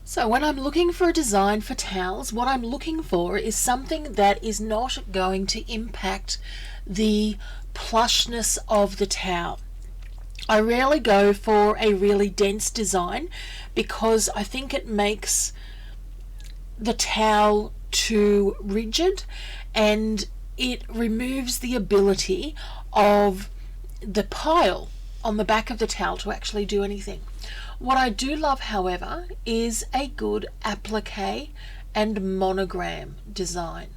So when I'm looking for a design for towels, what I'm looking for is something that is not going to impact the plushness of the towel. I rarely go for a really dense design because I think it makes the towel too rigid and it removes the ability of the pile on the back of the towel to actually do anything. What I do love, however, is a good applique and monogram design.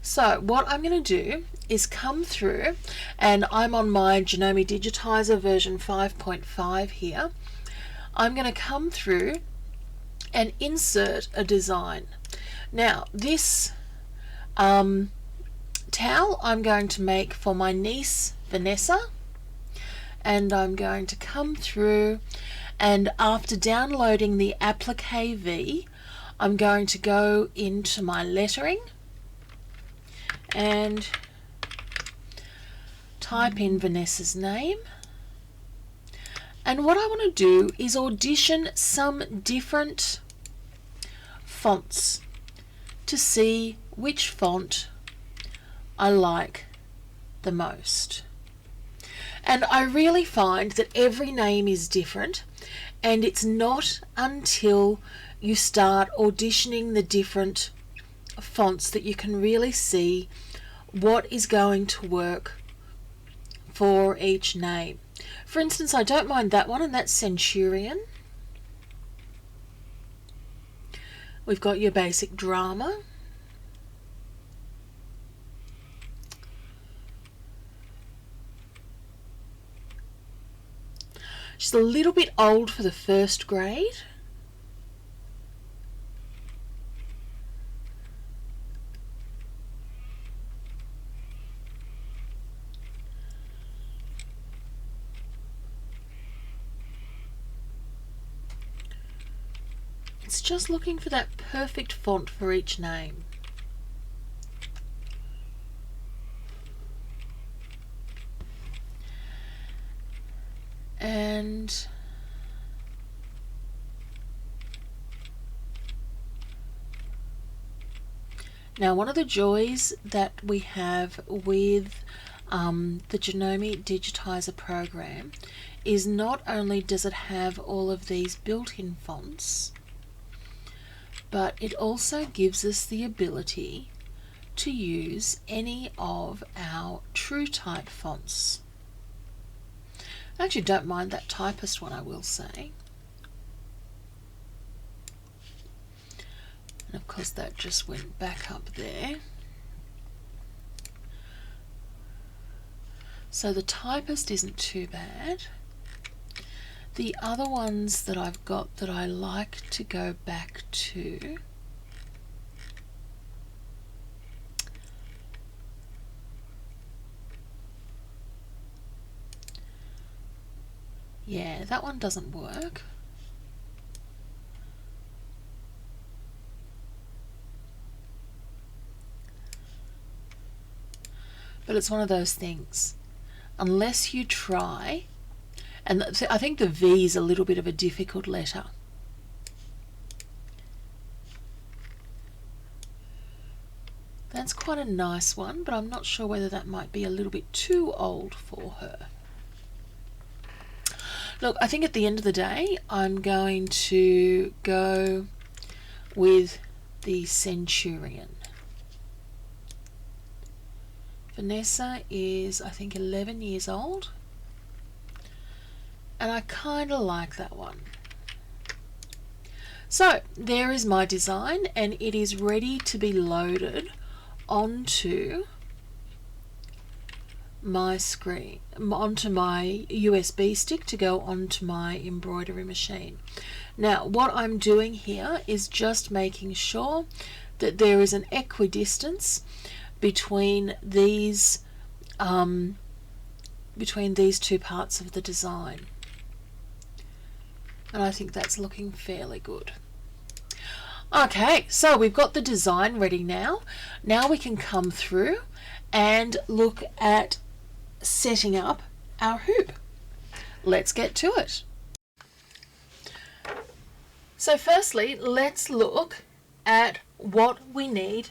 So what I'm going to do is come through, and I'm on my Janome Digitizer version 5.5 here. I'm going to come through and insert a design. Now this towel I'm going to make for my niece Vanessa, and I'm going to come through, and after downloading the applique V, I'm going to go into my lettering and type in Vanessa's name. And what I want to do is audition some different fonts to see which font I like the most. And I really find that every name is different, and it's not until you start auditioning the different fonts that you can really see what is going to work for each name. For instance, I don't mind that one, and that's Centurion. We've got your basic drama. She's a little bit old for the first grade. It's just looking for that perfect font for each name. And now one of the joys that we have with the Janome Digitizer program is not only does it have all of these built-in fonts, but it also gives us the ability to use any of our TrueType fonts. I actually don't mind that typist one, I will say. And of course that just went back up there. So the typist isn't too bad. The other ones that I've got that I like to go back to, yeah, that one doesn't work. But it's one of those things, unless you try, and I think the V is a little bit of a difficult letter. That's quite a nice one, but I'm not sure whether that might be a little bit too old for her. Look, I think at the end of the day, I'm going to go with the Centurion. Vanessa is, I think, 11 years old. And I kind of like that one. So there is my design, and it is ready to be loaded onto my screen, onto my USB stick to go onto my embroidery machine. Now what I'm doing here is just making sure that there is an equidistance between these two parts of the design, and I think that's looking fairly good. Okay, so we've got the design ready now. Now we can come through and look at setting up our hoop. Let's get to it. So firstly, let's look at what we need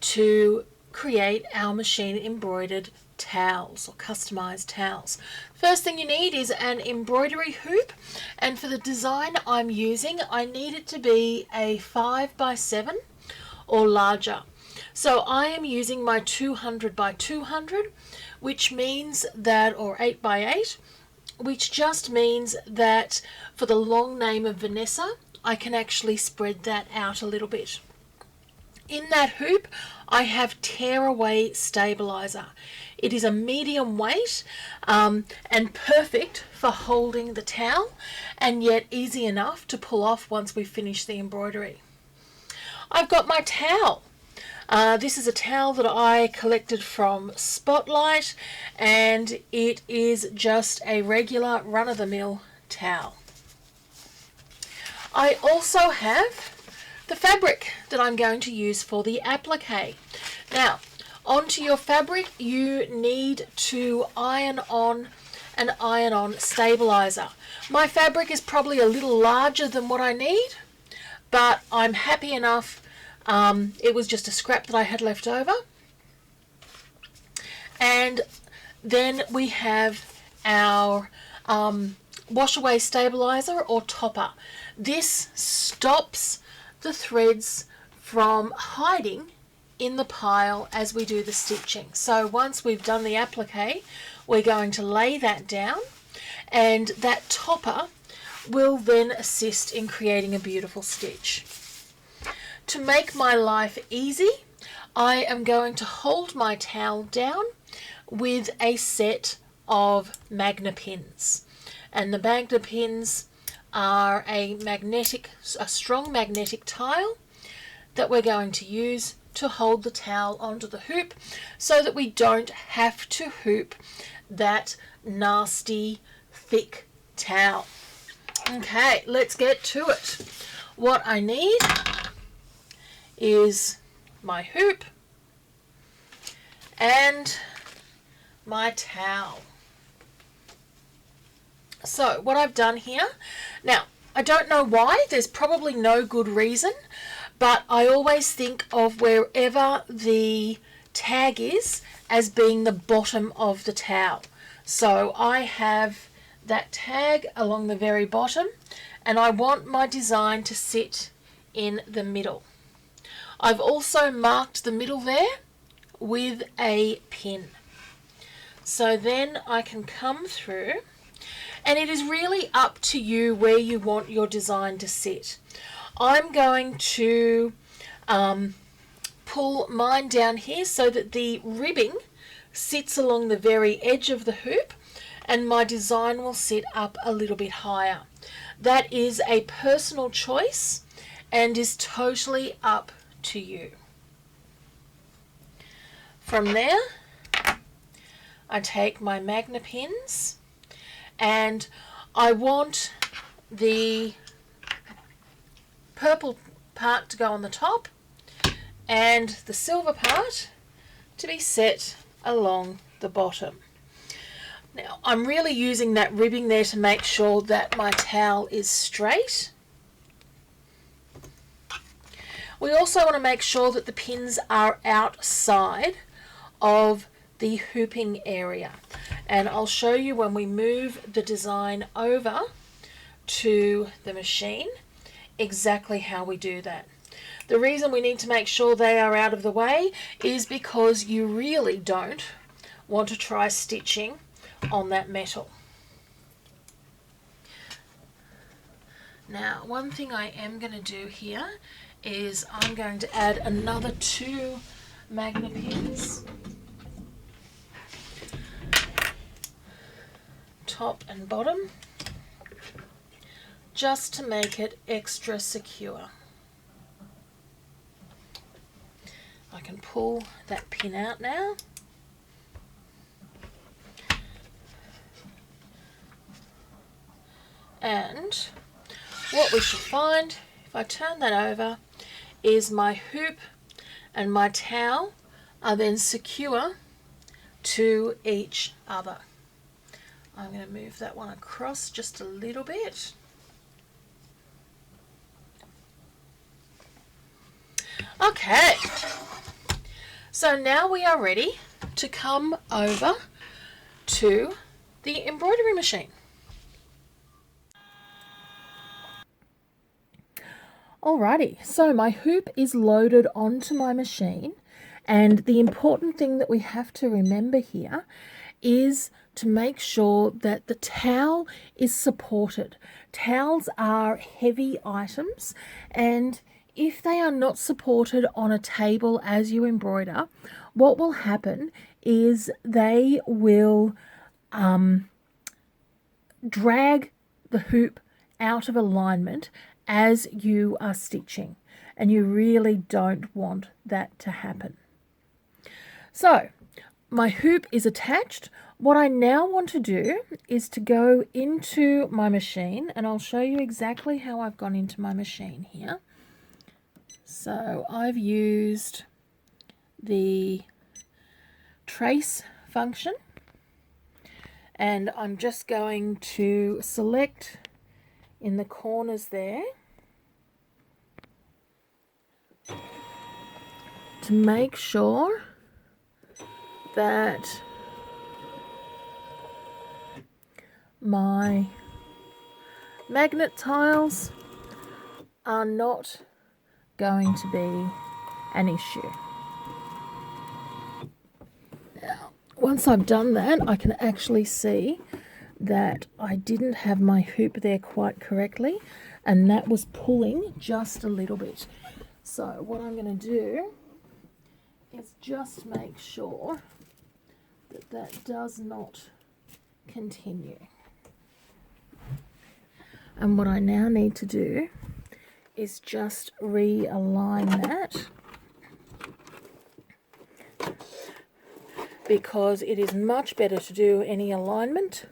to create our machine embroidered towels or customized towels. First thing you need is an embroidery hoop, and for the design I'm using, I need it to be a 5x7 or larger. So I am using my 200 by 200, which means that, or 8x8, which just means that for the long name of Vanessa, I can actually spread that out a little bit. In that hoop, I have tearaway stabilizer. It is a medium weight and perfect for holding the towel, and yet easy enough to pull off once we finish the embroidery. I've got my towel. This is a towel that I collected from Spotlight, and it is just a regular run-of-the-mill towel. I also have the fabric that I'm going to use for the applique. Now, onto your fabric, you need to iron on an iron-on stabilizer. My fabric is probably a little larger than what I need, but I'm happy enough. It was just a scrap that I had left over. And then we have our wash away stabilizer or topper. This stops the threads from hiding in the pile as we do the stitching. So once we've done the applique, we're going to lay that down, and that topper will then assist in creating a beautiful stitch. To make my life easy, I am going to hold my towel down with a set of magna pins. And the magna pins are a strong magnetic tile that we're going to use to hold the towel onto the hoop so that we don't have to hoop that nasty thick towel. Okay, let's get to it. What I need is my hoop and my towel. So what I've done here, now I don't know why, there's probably no good reason, but I always think of wherever the tag is as being the bottom of the towel. So I have that tag along the very bottom, and I want my design to sit in the middle. I've also marked the middle there with a pin. So then I can come through, and it is really up to you where you want your design to sit. I'm going to pull mine down here so that the ribbing sits along the very edge of the hoop, and my design will sit up a little bit higher. That is a personal choice and is totally up to you. From there, I take my magna pins, and I want the purple part to go on the top and the silver part to be set along the bottom. Now, I'm really using that ribbing there to make sure that my towel is straight. We also want to make sure that the pins are outside of the hooping area, and I'll show you when we move the design over to the machine exactly how we do that. The reason we need to make sure they are out of the way is because you really don't want to try stitching on that metal. Now, one thing I am going to do here is I'm going to add another 2 magna pins, top and bottom, just to make it extra secure. I can pull that pin out now. And what we should find, if I turn that over, is my hoop and my towel are then secure to each other. I'm going to move that one across just a little bit. Okay, so now we are ready to come over to the embroidery machine. Alrighty, so my hoop is loaded onto my machine, and the important thing that we have to remember here is to make sure that the towel is supported. Towels are heavy items, and if they are not supported on a table as you embroider, what will happen is they will drag the hoop out of alignment as you are stitching, and you really don't want that to happen. So my hoop is attached. What I now want to do is to go into my machine, and I'll show you exactly how I've gone into my machine here. So I've used the trace function, and I'm just going to select in the corners there to make sure that my magnet tiles are not going to be an issue. Now, once I've done that, I can actually see that I didn't have my hoop there quite correctly, and that was pulling just a little bit. So what I'm going to do is just make sure that that does not continue. And what I now need to do is just realign that, because it is much better to do any alignment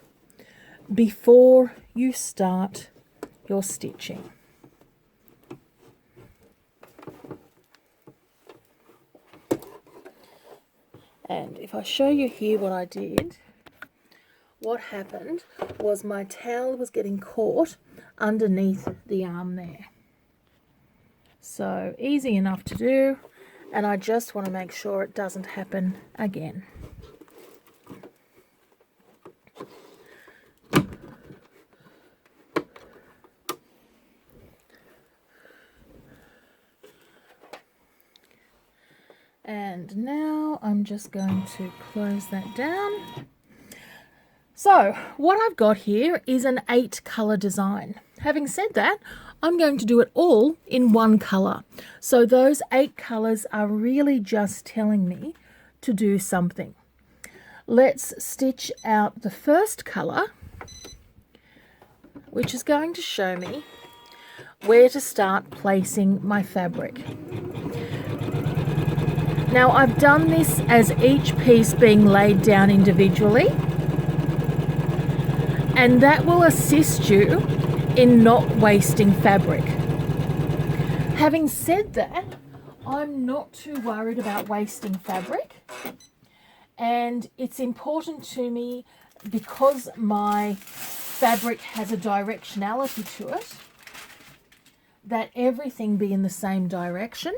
before you start your stitching. And if I show you here what I did, what happened was my towel was getting caught underneath the arm there. So easy enough to do, and I just want to make sure it doesn't happen again. And now I'm just going to close that down. So what I've got here is an 8-color design. Having said that, I'm going to do it all in one color. So those 8 colors are really just telling me to do something. Let's stitch out the first color, which is going to show me where to start placing my fabric. Now I've done this as each piece being laid down individually, and that will assist you in not wasting fabric. Having said that, I'm not too worried about wasting fabric, and it's important to me, because my fabric has a directionality to it, that everything be in the same direction.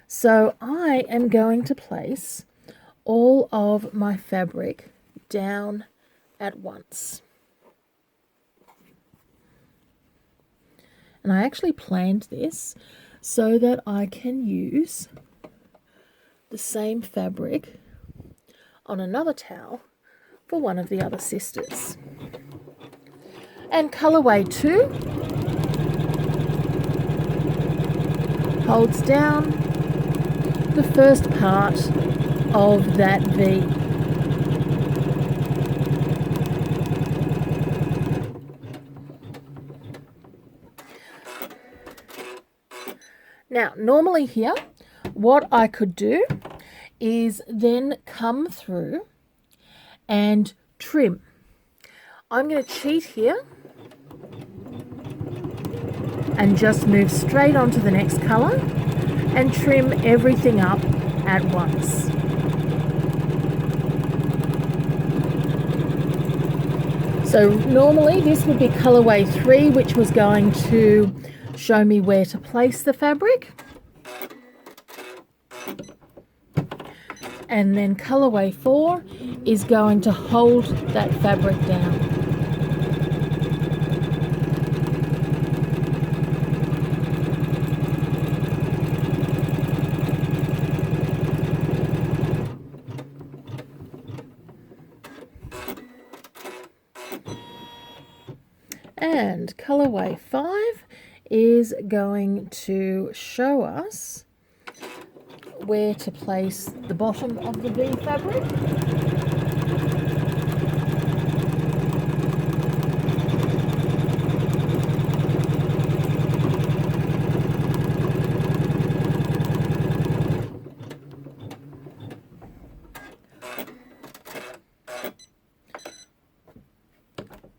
So I am going to place all of my fabric down at once. And I actually planned this so that I can use the same fabric on another towel for one of the other sisters. And colorway 2 holds down the first part of that V. Now, normally here, what I could do is then come through and trim. I'm going to cheat here and just move straight on to the next color and trim everything up at once. So normally this would be colorway 3, which was going to show me where to place the fabric. And then colorway 4 is going to hold that fabric down. And colorway 5 is going to show us where to place the bottom of the V fabric.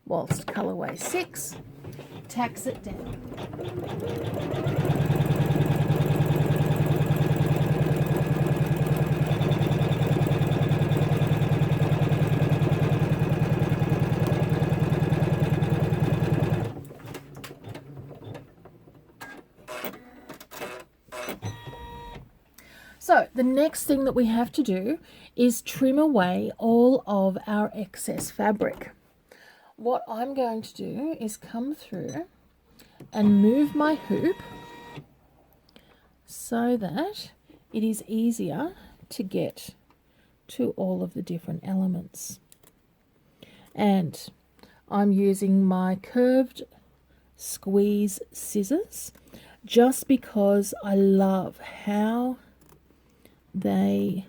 Whilst colorway 6 tacks it down. So the next thing that we have to do is trim away all of our excess fabric. What I'm going to do is come through and move my hoop so that it is easier to get to all of the different elements. And I'm using my curved squeeze scissors just because I love how they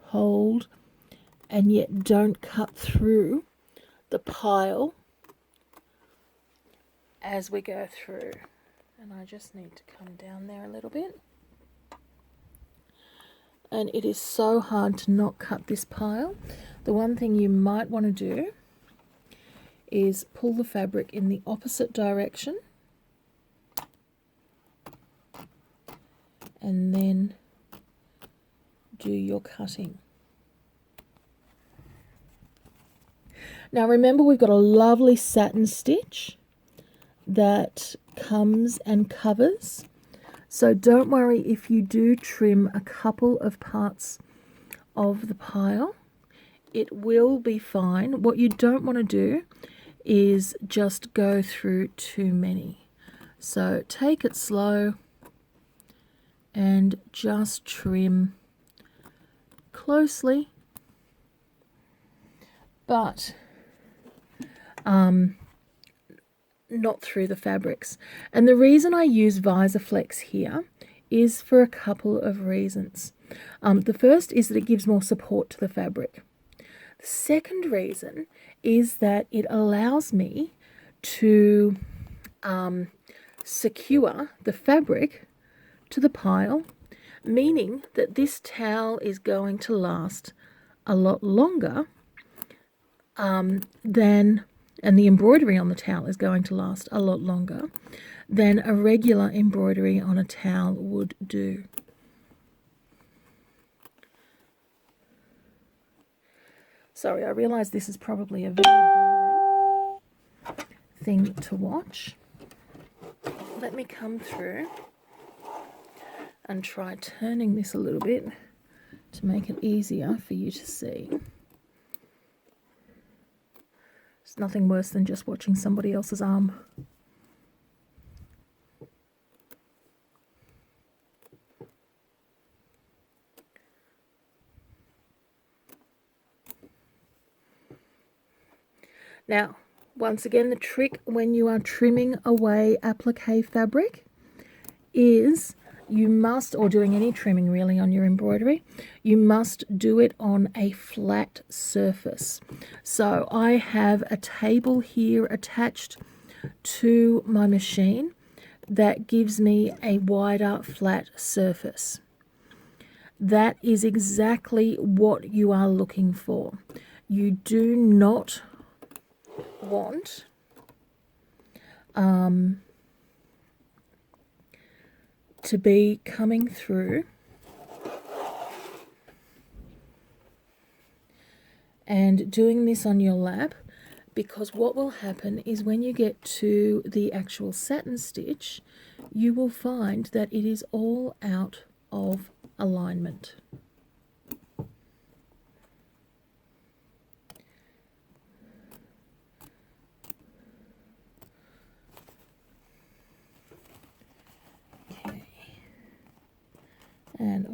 hold and yet don't cut through the pile as we go through. And I just need to come down there a little bit. And it is so hard to not cut this pile. The one thing you might want to do is pull the fabric in the opposite direction and then do your cutting. Now remember, we've got a lovely satin stitch that comes and covers, so don't worry if you do trim a couple of parts of the pile. It will be fine. What you don't want to do is just go through too many. So take it slow and just trim closely, but not through the fabrics. And the reason I use VisorFlex here is for a couple of reasons. The first is that it gives more support to the fabric. The second reason is that it allows me to secure the fabric to the pile, meaning that this towel is going to last a lot longer and the embroidery on the towel is going to last a lot longer than a regular embroidery on a towel would do. Sorry, I realise this is probably a very boring thing to watch. Let me come through and try turning this a little bit to make it easier for you to see. It's nothing worse than just watching somebody else's arm. Now, once again, the trick when you are trimming away applique fabric is you must, or doing any trimming really on your embroidery, you must do it on a flat surface. So I have a table here attached to my machine that gives me a wider flat surface. That is exactly what you are looking for. You do not want to be coming through and doing this on your lap, because what will happen is when you get to the actual satin stitch, you will find that it is all out of alignment.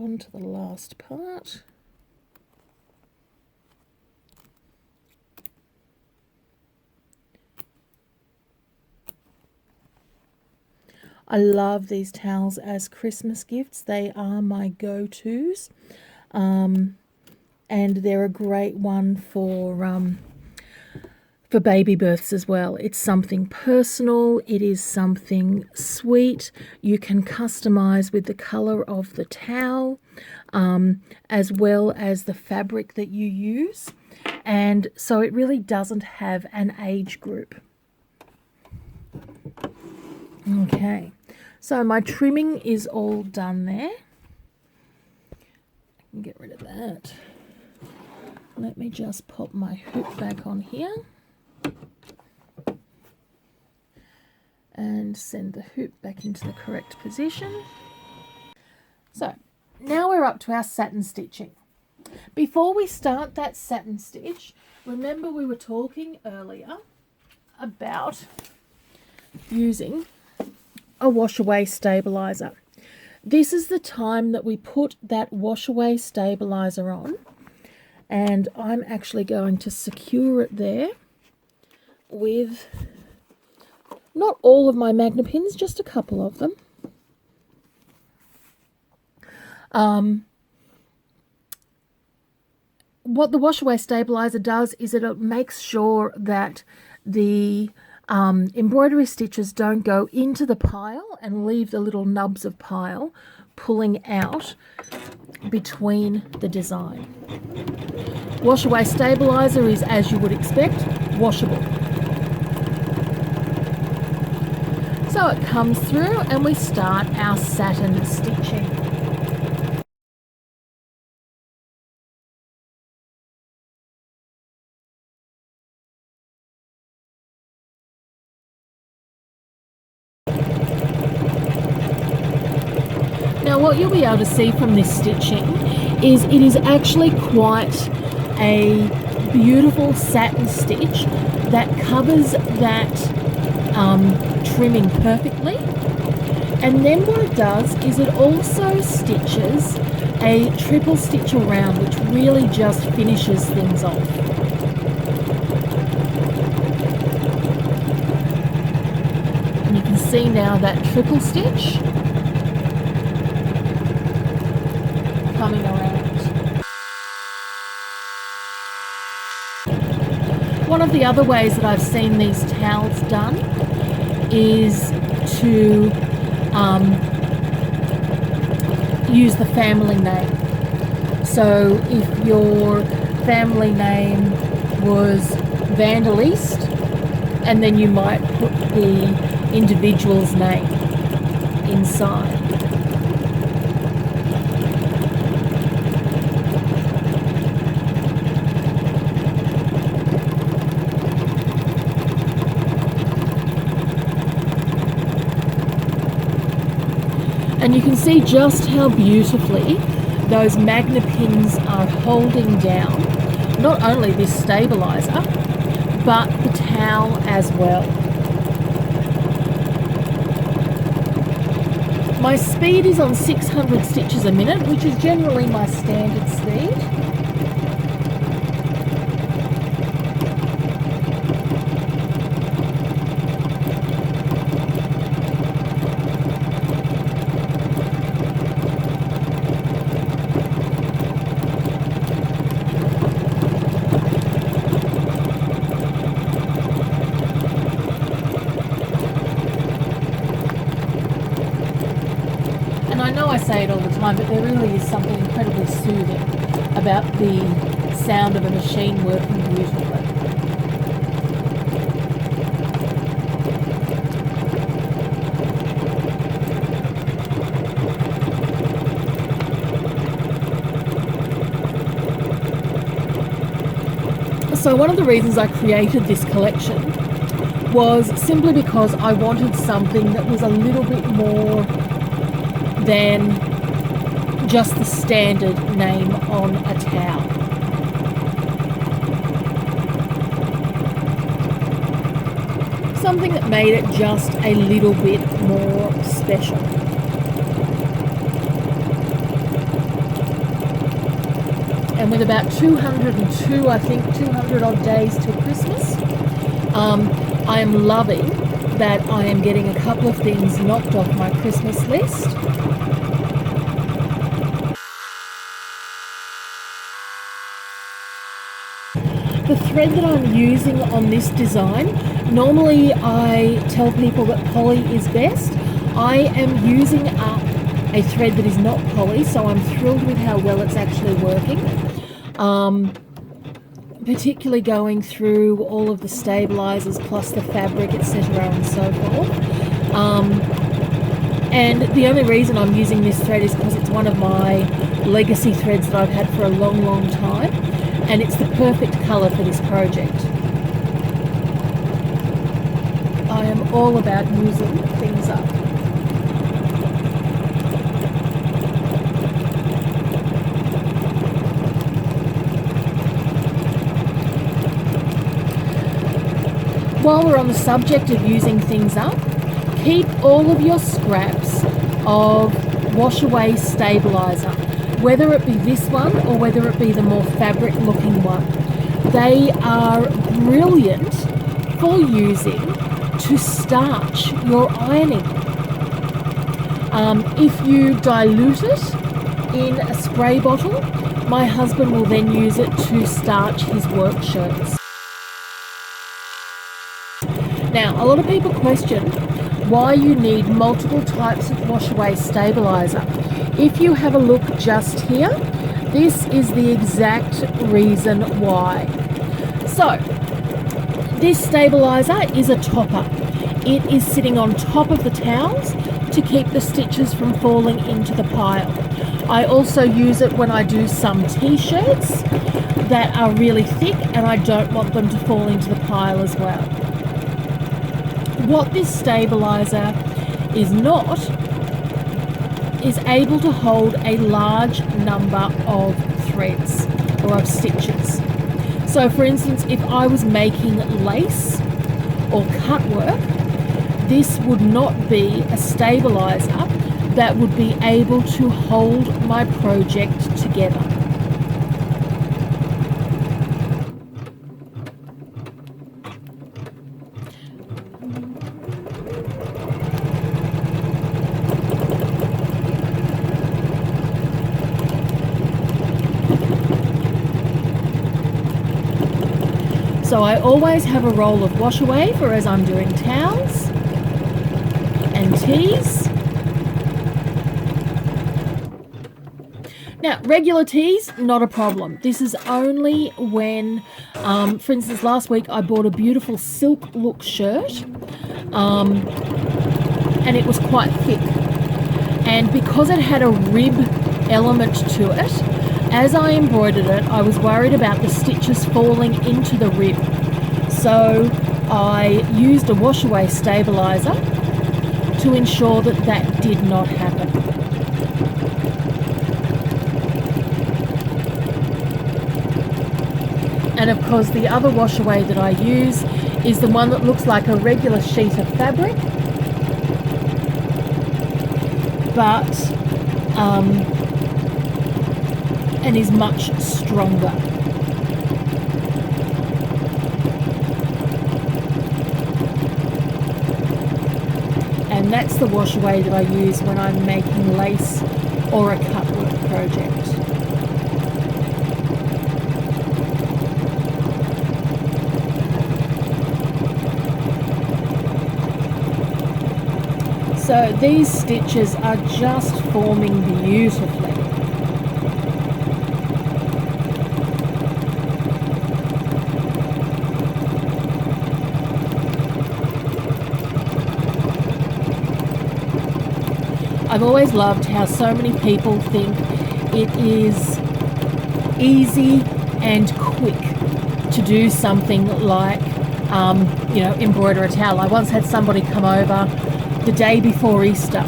on to the last part. I love these towels as Christmas gifts. They are my go-tos. And they're a great one for baby births as well. It's something personal. It is something sweet. You can customize with the color of the towel, as well as the fabric that you use. And so it really doesn't have an age group. Okay, so my trimming is all done there. I can get rid of that. Let me just pop my hoop back on here and send the hoop back into the correct position. So now we're up to our satin stitching. Before we start that satin stitch, remember we were talking earlier about using a wash away stabilizer. This is the time that we put that wash away stabilizer on, and I'm actually going to secure it there with not all of my magnet pins, just a couple of them. What the wash away stabilizer does is it makes sure that the embroidery stitches don't go into the pile and leave the little nubs of pile pulling out between the design. Wash away stabilizer is, as you would expect, washable. So it comes through and we start our satin stitching. Now what you'll be able to see from this stitching is it is actually quite a beautiful satin stitch that covers that trimming perfectly. And then what it does is it also stitches a triple stitch around, which really just finishes things off. And you can see now that triple stitch coming around. One of the other ways that I've seen these towels done is to use the family name. So if your family name was Vandeliste, and then you might put the individual's name inside. And you can see just how beautifully those magnet pins are holding down not only this stabilizer, but the towel as well. My speed is on 600 stitches a minute, which is generally my standard speed. I say it all the time, but there really is something incredibly soothing about the sound of a machine working beautifully. So one of the reasons I created this collection was simply because I wanted something that was a little bit more than just the standard name on a towel. Something that made it just a little bit more special. And with about 202, I think 200 odd days till Christmas, I am loving that I am getting a couple of things knocked off my Christmas list. The thread that I'm using on this design, normally I tell people that poly is best. I am using up a thread that is not poly, so I'm thrilled with how well it's actually working. Particularly going through all of the stabilizers plus the fabric, etc. and so forth. And the only reason I'm using this thread is because it's one of my legacy threads that I've had for a long time, and it's the perfect colour for this project. I am all about using things up. While we're on the subject of using things up, keep all of your scraps of wash away stabilizer, whether it be this one or whether it be the more fabric looking one. They are brilliant for using to starch your ironing. If you dilute it in a spray bottle, my husband will then use it to starch his work shirts. Now, a lot of people question why you need multiple types of wash away stabilizer. If you have a look just here, this is the exact reason why. So, this stabilizer is a topper. It is sitting on top of the towels to keep the stitches from falling into the pile. I also use it when I do some t-shirts that are really thick and I don't want them to fall into the pile as well. What this stabilizer is not is able to hold a large number of threads or of stitches. So for instance, if I was making lace or cut work, this would not be a stabilizer that would be able to hold my project together. So I always have a roll of wash away for as I'm doing towels and tees. Now, regular tees, not a problem. This is only when, for instance, last week I bought a beautiful silk look shirt, and it was quite thick. And because it had a rib element to it, as I embroidered it, I was worried about the stitches falling into the rib. So I used a wash away stabilizer to ensure that that did not happen. And of course the other wash away that I use is the one that looks like a regular sheet of fabric, but and is much stronger. And that's the wash away that I use when I'm making lace or a cut work project. So these stitches are just forming beautifully. I've always loved how so many people think it is easy and quick to do something like, embroider a towel. I once had somebody come over the day before Easter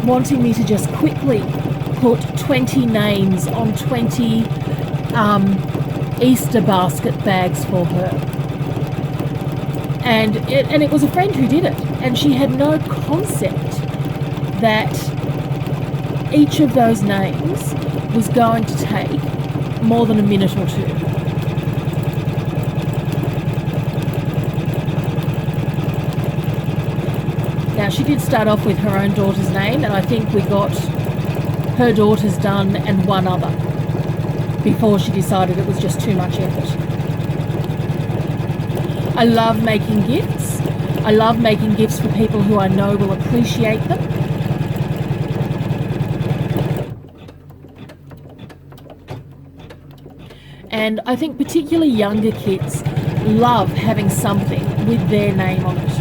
wanting me to just quickly put 20 names on 20 Easter basket bags for her. And it was a friend who did it, and she had no concept that each of those names was going to take more than a minute or two. Now, she did start off with her own daughter's name, and I think we got her daughter's done and one other before she decided it was just too much effort. I love making gifts. I love making gifts for people who I know will appreciate them. And I think particularly younger kids love having something with their name on it.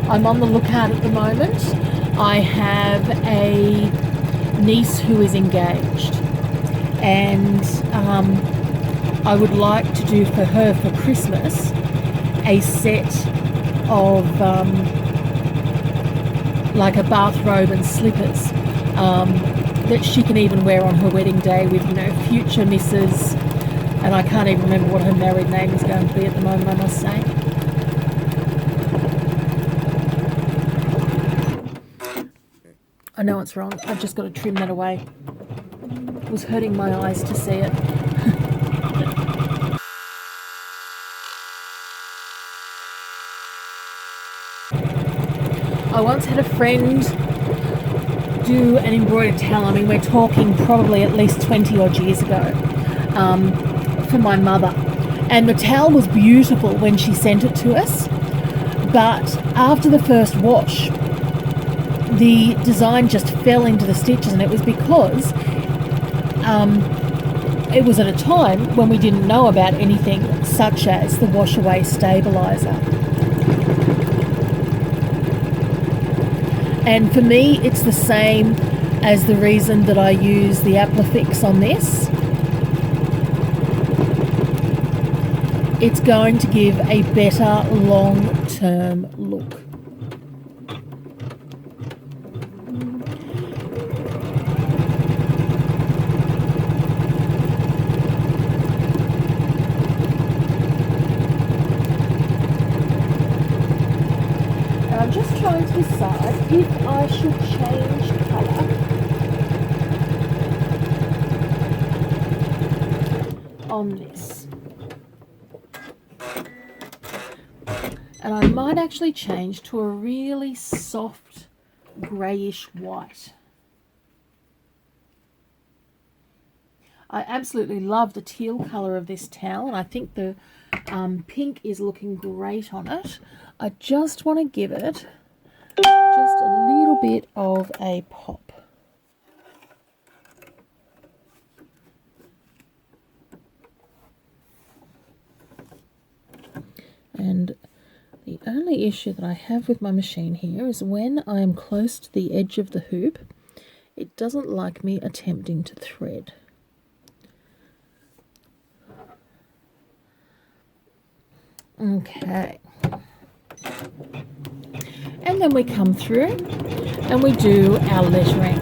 I'm on the lookout at the moment. I have a niece who is engaged, and I would like to do for her for Christmas a set of like a bathrobe and slippers that she can even wear on her wedding day with, you know, future Mrs. And I can't even remember what her married name is going to be at the moment, I must say. I know it's wrong. I've just got to trim that away. It was hurting my eyes to see it. I once had a friend do an embroidered towel. I mean, we're talking probably at least 20 odd years ago, for my mother. And the towel was beautiful when she sent it to us. But after the first wash, the design just fell into the stitches, and it was because it was at a time when we didn't know about anything such as the wash away stabilizer. And for me, it's the same as the reason that I use the Applifix on this. It's going to give a better long-term look. I'm just trying to decide if I should change colour on this. And I might actually change to a really soft greyish white. I absolutely love the teal colour of this towel, and I think the pink is looking great on it. I just want to give it just a little bit of a pop. And the only issue that I have with my machine here is when I am close to the edge of the hoop, it doesn't like me attempting to thread. Okay. And then we come through and we do our lettering.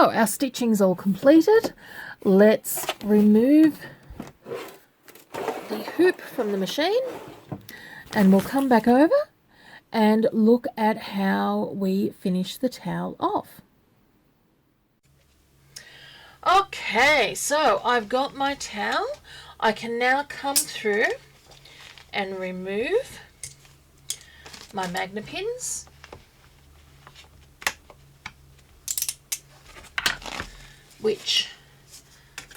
So our stitching's all completed. Let's remove the hoop from the machine and we'll come back over and look at how we finish the towel off. Okay, so I've got my towel. I can now come through and remove my magnet pins. Which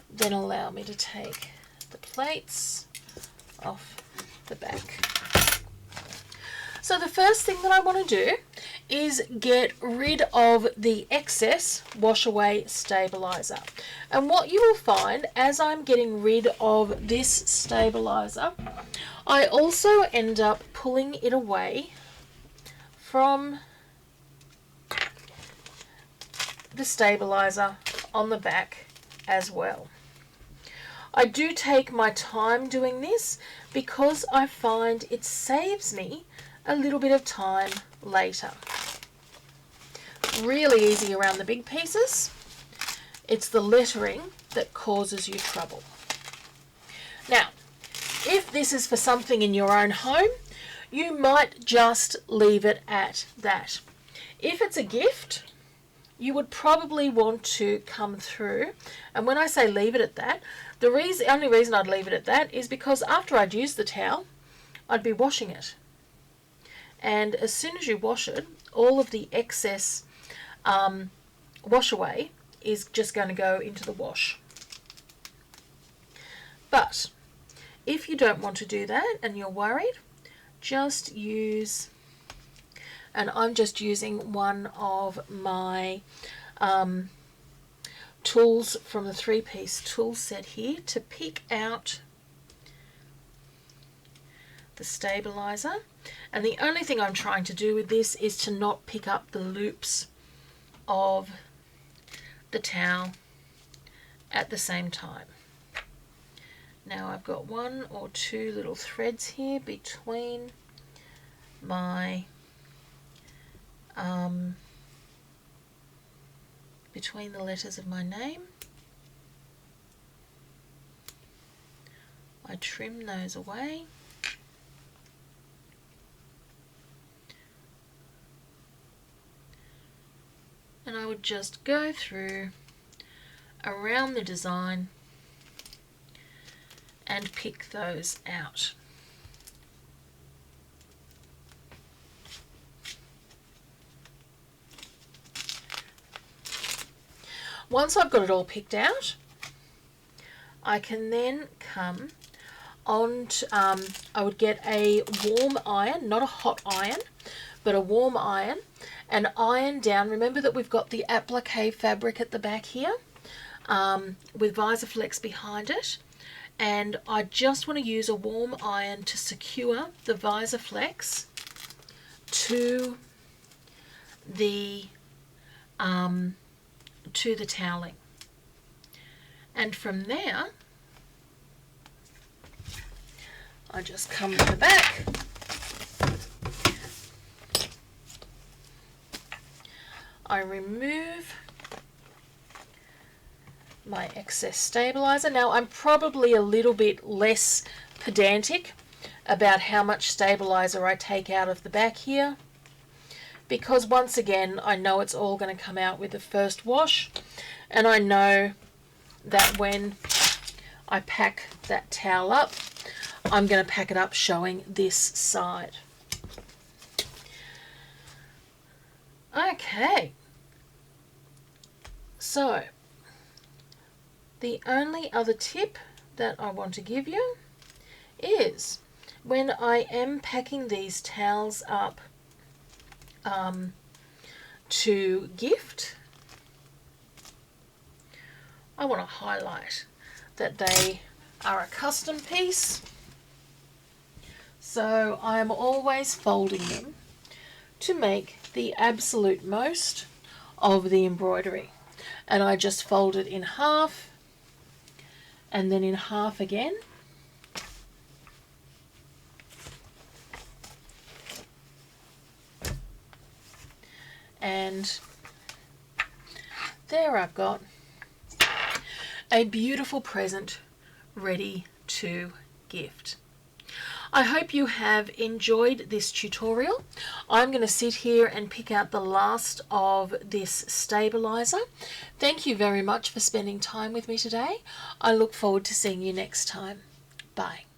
then allow me to take the plates off the back. So the first thing that I want to do is get rid of the excess wash away stabilizer. And what you will find as I'm getting rid of this stabilizer, I also end up pulling it away from the stabilizer on the back as well. I do take my time doing this because I find it saves me a little bit of time later. Really easy around the big pieces. It's the lettering that causes you trouble. Now, if this is for something in your own home, you might just leave it at that. If it's a gift, you would probably want to come through, and when I say leave it at that, the only reason I'd leave it at that is because after I'd used the towel, I'd be washing it. And as soon as you wash it, all of the excess wash away is just going to go into the wash. But if you don't want to do that and you're worried, just use, and I'm just using one of my tools from the 3-piece tool set here to pick out the stabilizer. And the only thing I'm trying to do with this is to not pick up the loops of the towel at the same time. Now I've got 1 or 2 little threads here between my between the letters of my name. I trim those away. And I would just go through around the design and pick those out. Once I've got it all picked out, I can then come on to, I would get a warm iron, not a hot iron, but a warm iron, and iron down. Remember that we've got the applique fabric at the back here with Visaflex behind it, and I just want to use a warm iron to secure the Visaflex to the toweling. And from there, I just come to the back, I remove my excess stabilizer. Now I'm probably a little bit less pedantic about how much stabilizer I take out of the back here, because once again I know it's all going to come out with the first wash, and I know that when I pack that towel up, I'm going to pack it up showing this side. Okay, so the only other tip that I want to give you is when I am packing these towels up to gift, I want to highlight that they are a custom piece. So I am always folding them to make the absolute most of the embroidery. And I just fold it in half and then in half again. And there I've got a beautiful present ready to gift. I hope you have enjoyed this tutorial. I'm going to sit here and pick out the last of this stabilizer. Thank you very much for spending time with me today. I look forward to seeing you next time. Bye.